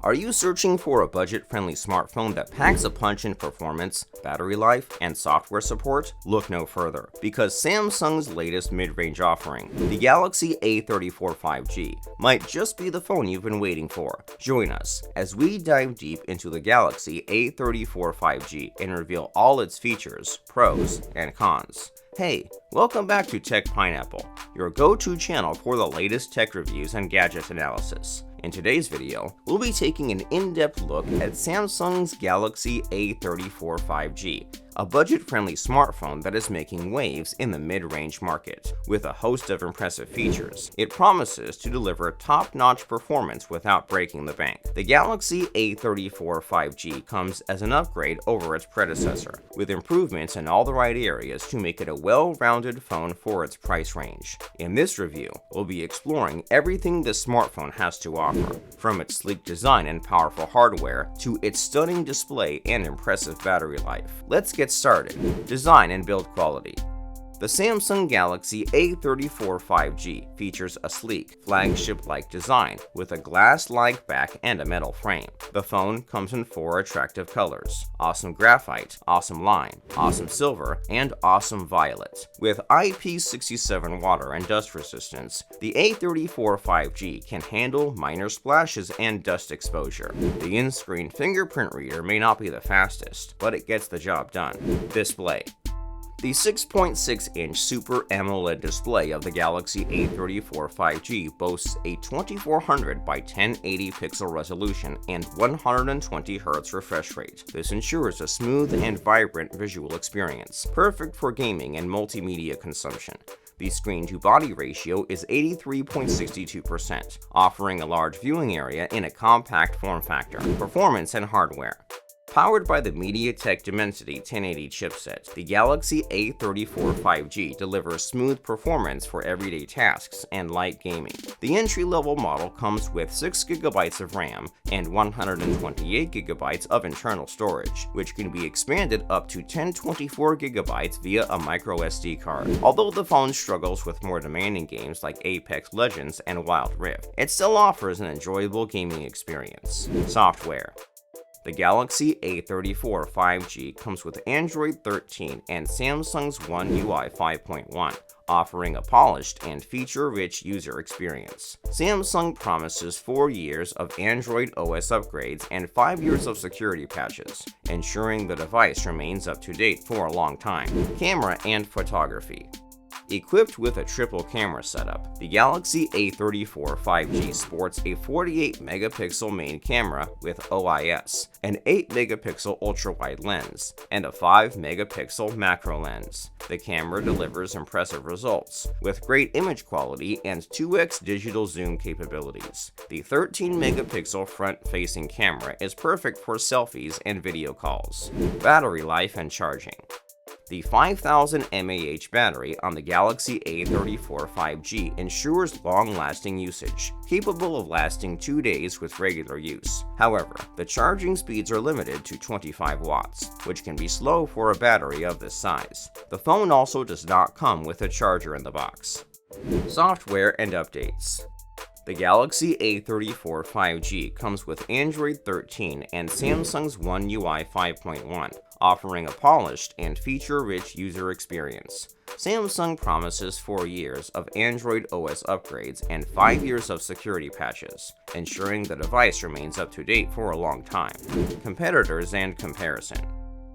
Are you searching for a budget-friendly smartphone that packs a punch in performance, battery life, and software support? Look no further, because Samsung's latest mid-range offering, the Galaxy A34 5G, might just be the phone you've been waiting for. Join us as we dive deep into the Galaxy A34 5G and reveal all its features, pros, and cons. Hey, welcome back to Tech Pineapple, your go-to channel for the latest tech reviews and gadget analysis. In today's video, we'll be taking an in-depth look at Samsung's Galaxy A34 5G, a budget-friendly smartphone that is making waves in the mid-range market. With a host of impressive features, it promises to deliver top-notch performance without breaking the bank. The Galaxy A34 5G comes as an upgrade over its predecessor, with improvements in all the right areas to make it a well-rounded phone for its price range. In this review, we'll be exploring everything this smartphone has to offer, from its sleek design and powerful hardware to its stunning display and impressive battery life. Let's get started. Design and build quality. The Samsung Galaxy A34 5G features a sleek, flagship-like design with a glass-like back and a metal frame. The phone comes in 4 attractive colors: awesome graphite, awesome lime, awesome silver, and awesome violet. With IP67 water and dust resistance, the A34 5G can handle minor splashes and dust exposure. The in-screen fingerprint reader may not be the fastest, but it gets the job done. Display. The 6.6-inch Super AMOLED display of the Galaxy A34 5G boasts a 2400 by 1080 pixel resolution and 120 Hz refresh rate. This ensures a smooth and vibrant visual experience, perfect for gaming and multimedia consumption. The screen-to-body ratio is 83.62%, offering a large viewing area in a compact form factor. Performance and hardware. Powered by the MediaTek Dimensity 1080 chipset, the Galaxy A34 5G delivers smooth performance for everyday tasks and light gaming. The entry-level model comes with 6GB of RAM and 128GB of internal storage, which can be expanded up to 1024GB via a microSD card. Although the phone struggles with more demanding games like Apex Legends and Wild Rift, it still offers an enjoyable gaming experience. Software. The Galaxy A34 5G comes with Android 13 and Samsung's One UI 5.1, offering a polished and feature-rich user experience. Samsung promises 4 years of Android OS upgrades and 5 years of security patches, ensuring the device remains up to date for a long time. Camera and photography. Equipped with a triple camera setup, the Galaxy A34 5G sports a 48-megapixel main camera with OIS, an 8-megapixel ultra-wide lens, and a 5-megapixel macro lens. The camera delivers impressive results, with great image quality and 2x digital zoom capabilities. The 13-megapixel front-facing camera is perfect for selfies and video calls. Battery life and charging. The 5000 mAh battery on the Galaxy A34 5G ensures long-lasting usage, capable of lasting 2 days with regular use. However, the charging speeds are limited to 25 watts, which can be slow for a battery of this size. The phone also does not come with a charger in the box. Software and updates. The Galaxy A34 5G comes with Android 13 and Samsung's One UI 5.1, offering a polished and feature-rich user experience. Samsung promises 4 years of Android OS upgrades and 5 years of security patches, ensuring the device remains up to date for a long time. Competitors and comparison.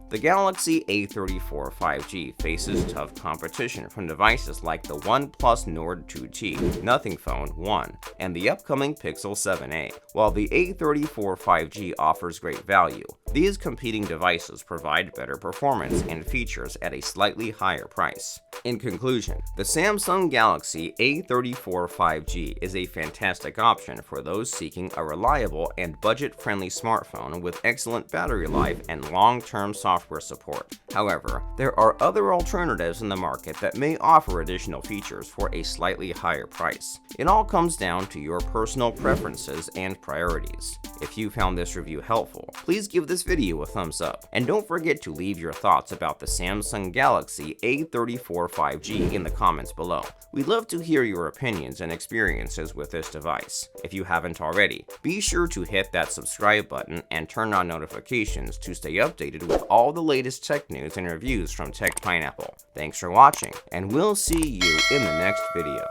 The Galaxy A34 5G faces tough competition from devices like the OnePlus Nord 2T, Nothing Phone 1, and the upcoming Pixel 7a. While the A34 5G offers great value, these competing devices provide better performance and features at a slightly higher price. In conclusion, the Samsung Galaxy A34 5G is a fantastic option for those seeking a reliable and budget-friendly smartphone with excellent battery life and long-term software support. However, there are other alternatives in the market that may offer additional features for a slightly higher price. It all comes down to your personal preferences and priorities. If you found this review helpful, please give this video a thumbs up, and don't forget to leave your thoughts about the Samsung Galaxy A34 5G in the comments below. We'd love to hear your opinions and experiences with this device. If you haven't already, be sure to hit that subscribe button and turn on notifications to stay updated with all the latest tech news and reviews from Tech Pineapple. Thanks for watching, and we'll see you in the next video.